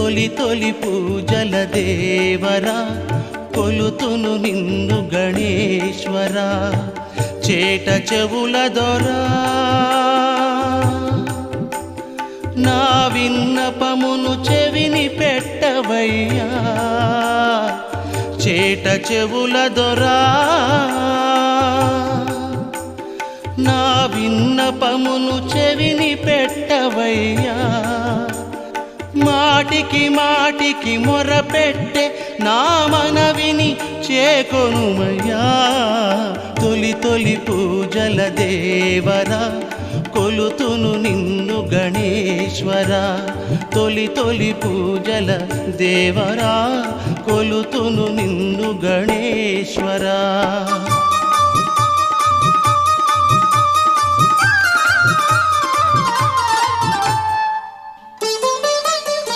తొలి తొలి పూజల దేవరా కొలుతును నిన్ను గణేశ్వరా చేట చెవుల దొరా నా విన్నపమును చెవిని పెట్టవయ్యా చేట చెవుల దొరా నా విన్నపమును చెవిని పెట్టవయ్యా మాటికి మాటికి మొరపెట్టే నా మనవిని చేకొనుమయ్యా తొలి తొలి పూజల దేవరా కొలుతును నిన్ను గణేశ్వరా తొలి తొలి పూజల దేవరా కొలుతును నిన్ను గణేశ్వరా